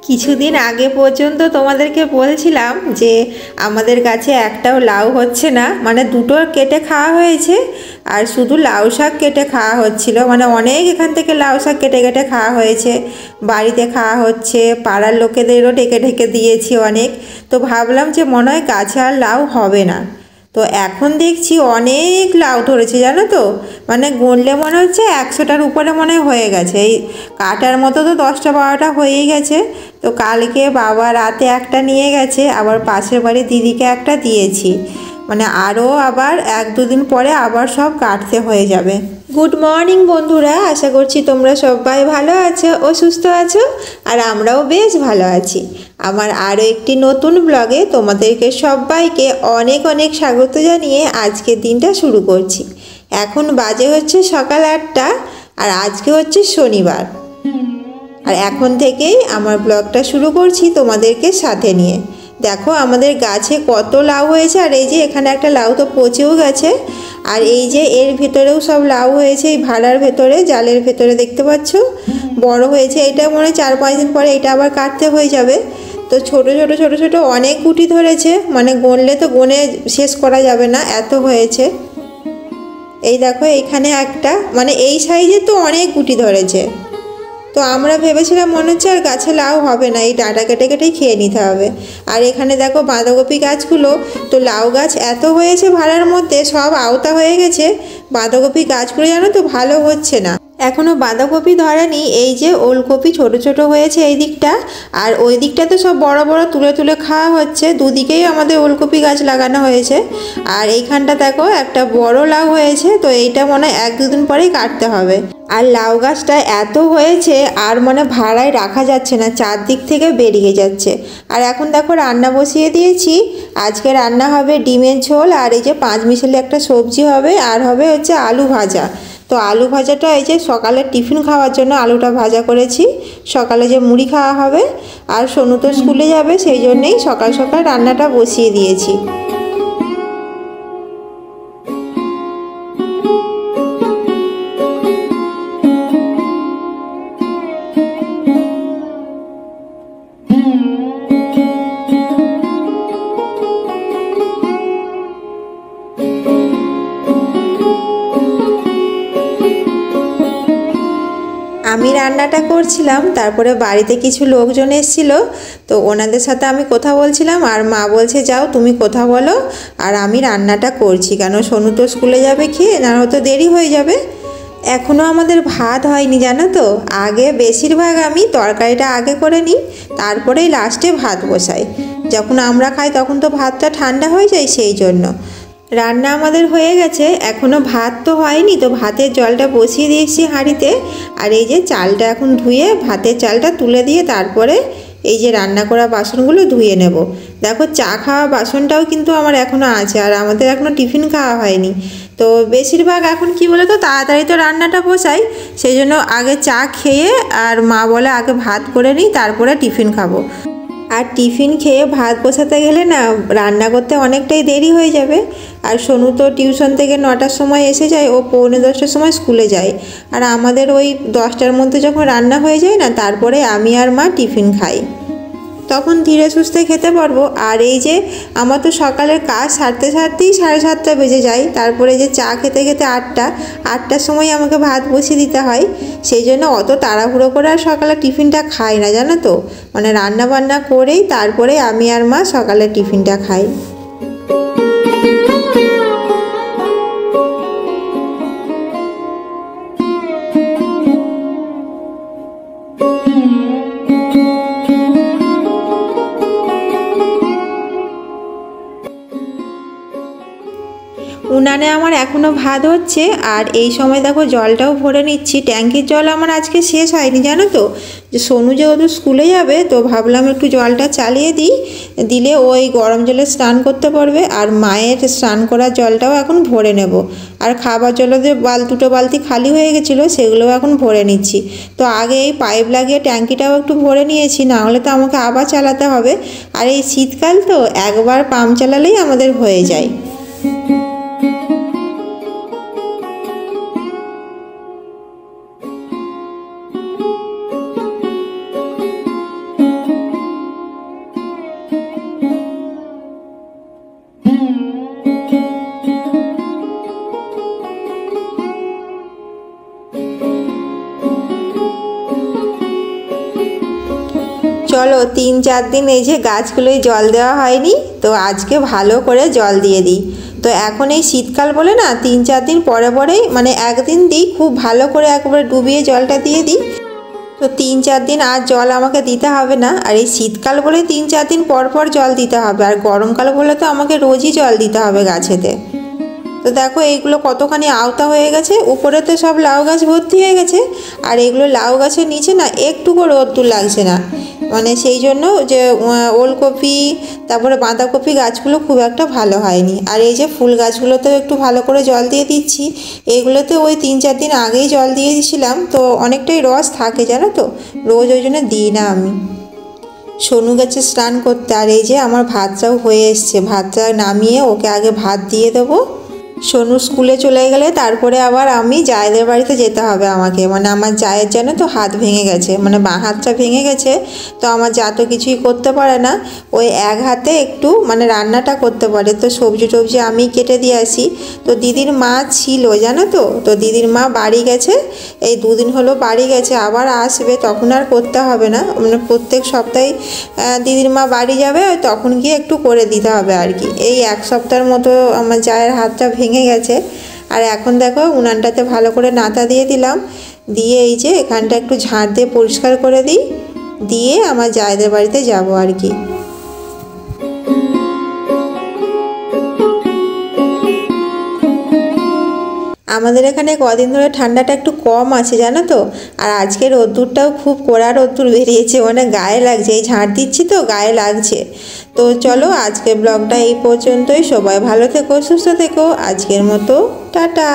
কিছুদিন আগে পর্যন্ত তোমাদেরকে বলছিলাম যে আমাদের গাছে একটাও লাউ হচ্ছে না, মানে দুটো কেটে খাওয়া হয়েছে আর শুধু লাউ শাক কেটে খাওয়া হচ্ছিল। মানে অনেক এখান থেকে লাউ শাক কেটে কেটে খাওয়া হয়েছে, বাড়িতে খাওয়া হচ্ছে, পাড়ার লোকেদেরও ডেকে ঢেকে দিয়েছি অনেক। তো ভাবলাম যে মনে হয় গাছে আর লাউ হবে না। তো এখন দেখছি অনেক লাউ ধরেছে, জানো তো, মানে গুনলে মনে হচ্ছে 100টার উপরে মনে হয়ে গেছে। এই কাটার মতো তো 10টা 12টা হয়েই গেছে। তো কালকে বাবা রাতে একটা নিয়ে গেছে, আবার পাশের বাড়ির দিদিকে একটা দিয়েছি। মানে আরও আবার 1-2 দিন পরে আবার সব কাটতে হয়ে যাবে। গুড মর্নিং বন্ধুরা, আশা করছি তোমরা সবাই ভালো আছো ও সুস্থ আছো, আর আমরাও বেশ ভালো আছি। আমার আরও একটি নতুন ব্লগে তোমাদেরকে সবাইকে অনেক অনেক স্বাগত জানিয়ে আজকের দিনটা শুরু করছি। এখন বাজে হচ্ছে সকাল 8টা, আর আজকে হচ্ছে শনিবার। আর এখন থেকেই আমার ব্লগটা শুরু করছি তোমাদেরকে সাথে নিয়ে। দেখো আমাদের গাছে কত লাউ হয়েছে, আর এই যে এখানে একটা লাউ তো পচেও গেছে, আর এই যে এর ভেতরেও সব লাউ হয়েছে, এই ভাড়ার ভেতরে, জালের ভেতরে দেখতে পাচ্ছ বড় হয়েছে। এটা মনে হয় 4-5 দিন পরে এটা আবার কাটতে হয়ে যাবে। তো ছোট ছোট ছোট ছোট অনেক গুটি ধরেছে, মানে গুনলে তো গুনে শেষ করা যাবে না, এত হয়েছে। এই দেখো এইখানে একটা, মানে এই সাইজে তো অনেক গুটি ধরেছে। তো আমরা ভেবেছিলাম মনে হচ্ছে আর গাছে লাউ হবে না, এই ডাঁটা কেটে কেটেই খেয়ে নিতে হবে। আর এখানে দেখো বাঁধাকপি গাছগুলো, তো লাউ গাছ এত হয়েছে ভাড়ার মধ্যে, সব আওতা হয়ে গেছে। বাঁধাকপি গাছগুলো জানো তো ভালো হচ্ছে না, এখনও বাঁধাকপি ধরেনি। এই যে ওলকপি ছোট ছোট হয়েছে এই দিকটা, আর ওই দিকটা তো সব বড় বড় তুলে তুলে খাওয়া হচ্ছে। দুদিকেই আমাদের ওলকপি গাছ লাগানো হয়েছে। আর এইখানটা দেখো একটা বড় লাউ হয়েছে, তো এইটা মনে হয় 1-2 দিন পরেই কাটতে হবে। আর লাউ গাছটা এত হয়েছে আর মানে ভাড়ায় রাখা যাচ্ছে না, চারদিক থেকে বেরিয়ে যাচ্ছে। আর এখন দেখো রান্না বসিয়ে দিয়েছি। আজকে রান্না হবে ডিমের ঝোল, আর এই যে 5 মিশালি একটা সবজি হবে, আর হবে হচ্ছে আলু ভাজা। তো আলু ভাজাটা এই যে সকালে টিফিন খাওয়ার জন্য আলুটা ভাজা করেছি, সকালে যে মুড়ি খাওয়া হবে। আর সোনু তো স্কুলে যাবে, সেই জন্যেই সকাল সকাল রান্নাটা বসিয়ে দিয়েছি। আমি রান্নাটা করছিলাম, তারপরে বাড়িতে কিছু লোকজন এসেছিল, তো ওনাদের সাথে আমি কথা বলছিলাম। আর মা বলছে যাও তুমি কথা বলো, আর আমি রান্নাটা করছি, কেন সোনু তো স্কুলে যাবে, খেয়ে না হয়তো দেরি হয়ে যাবে। এখনও আমাদের ভাত হয়নি জানো তো। আগে বেশিরভাগ আমি তরকারিটা আগে করে নিই, তারপরেই লাস্টে ভাত বসাই। যখন আমরা খাই তখন তো ভাতটা ঠান্ডা হয়ে যায়, সেই জন্য। রান্না আমাদের হয়ে গেছে, এখনও ভাত তো হয়নি, তো ভাতের জলটা বসিয়ে দিয়েছি হাঁড়িতে। আর এই যে চালটা এখন ধুয়ে ভাতের চালটা তুলে দিয়ে তারপরে এই যে রান্না করা বাসনগুলো ধুয়ে নেব। দেখো চা খাওয়া বাসনটাও কিন্তু আমার এখনও আছে, আর আমাদের এখনও টিফিন খাওয়া হয়নি। তো বেশিরভাগ এখন কি বলে তো তাড়াতাড়ি তো রান্নাটা বসাই, সেই জন্য আগে চা খেয়ে, আর মা বলে আগে ভাত করে নিই তারপরে টিফিন খাবো। আর টিফিন খেয়ে ভাত বসাতে গেলে না রান্না করতে অনেকটাই দেরি হয়ে যাবে। আর সোনু তো টিউশন থেকে 9টার সময় এসে যায়, ও 9:45টার সময় স্কুলে যায়। আর আমাদের ওই 10টার মধ্যে যখন রান্না হয়ে যায় না, তারপরে আমি আর মা টিফিন খাই, তখন ধীরে সুস্থে খেতে পারবো। আর এই যে আমার তো সকালের কাজ সারতে সারতেই 7:30টা বেজে যায়, তারপরে যে চা খেতে খেতে 8টার সময় আমাকে ভাত বসিয়ে দিতে হয়। সেই জন্য অত তাড়াহুড়ো করে আর সকালে টিফিনটা খাই না জানো তো, মানে রান্না বান্না করেই তারপরে আমি আর মা সকালে টিফিনটা খাই। উনানে এখানে আমার এখনও ভাত হচ্ছে, আর এই সময় দেখো জলটাও ভরে নিচ্ছি। ট্যাঙ্কির জল আমার আজকে শেষ হয়নি জানো তো, যে সোনু যেহেতু স্কুলে যাবে তো ভাবলাম একটু জলটা চালিয়ে দিই, দিলে ওই গরম জলে স্নান করতে পারবে। আর মায়ের স্নান করার জলটাও এখন ভরে নেব। আর খাবার জলের দুটো বালতি খালি হয়ে গেছিলো, সেগুলোও এখন ভরে নিচ্ছি। তো আগে এই পাইপ লাগিয়ে ট্যাঙ্কিটাও একটু ভরে নিয়েছি, না হলে তো আমাকে আবার চালাতে হবে। আর এই শীতকাল তো একবার পাম্প চালালেই আমাদের হয়ে যায়। চলো 3-4 দিন এই যে গাছগুলোয় জল দেওয়া হয়নি, তো আজকে ভালো করে জল দিয়ে দিই। তো এখন এই শীতকাল বলে না 3-4 দিন পরে পরেই মানে একদিন দিই, খুব ভালো করে একবারে ডুবিয়ে জলটা দিয়ে দিই। তো 3-4 দিন আর জল আমাকে দিতে হবে না। আর এই শীতকাল বলে 3-4 দিন পর পর জল দিতে হবে, আর গরমকাল বলে তো আমাকে রোজই জল দিতে হবে গাছেতে। তো দেখো এইগুলো কতখানি আওতা হয়ে গেছে, উপরে তো সব লাউ গাছ ভর্তি হয়ে গেছে, আর এগুলো লাউ গাছের নিচে না একটুকু রোদ্দুর লাগছে না, মানে সেই জন্য যে ওলকপি তারপরে বাঁধাকপি গাছগুলো খুব একটা ভালো হয়নি। আর এই যে ফুল গাছগুলোতেও একটু ভালো করে জল দিয়ে দিচ্ছি। এইগুলোতে ওই 3-4 দিন আগেই জল দিয়ে দিয়েছিলাম, তো অনেকটাই রস থাকে জানো তো, রোজ ওই জন্য দিই না আমি। সোনু গেছে স্নান করতে, আর এই যে আমার ভাতটাও হয়ে এসছে। ভাতটা নামিয়ে ওকে আগে ভাত দিয়ে দেবো। সোনু স্কুলে চলে গেলে তারপরে আবার আমি জায়েদের বাড়িতে যেতে হবে আমাকে, মানে আমার জায়ের জানো তো হাত ভেঙে গেছে, মানে বাঁ হাতটা ভেঙে গেছে। তো আমার যা তো কিছুই করতে পারে না, ওই এক হাতে একটু মানে রান্নাটা করতে পারে। তো সবজি টবজি আমি কেটে দিয়ে আসি। তো দিদির মা ছিল জানো তো, তো দিদির মা বাড়ি গেছে, এই 2 দিন হলো বাড়ি গেছে, আবার আসবে, তখন আর করতে হবে না। মানে প্রত্যেক সপ্তাহে দিদির মা বাড়ি যাবে, তখন গিয়ে একটু করে দিতে হবে আর কি। এই 1 সপ্তাহের মতো আমার জায়ের হাতটা ভেঙে গেছে। আর এখন দেখো উনানটাতে ভালো করে নাতা দিয়ে দিলাম, দিয়ে এই যে এখানটা একটু ঝাড় দিয়ে পরিষ্কার করে দিই, দিয়ে আমার জায়েদের বাড়িতে যাব আর কি। আমাদের এখানে কদিন ধরে ঠান্ডাটা একটু কম আছে জানো তো। আর আজকে রোদ্দুরটাও খুব কড়া রোদ্দুর বেরিয়েছে, মানে গায়ে লাগছে, এই ঝাড় দিচ্ছি তো গায়ে লাগছে। তো চলো আজকে ব্লগটা এই পর্যন্তই। সবাই ভালো থেকো, সুস্থ থেকো, আজকের মতো টাটা।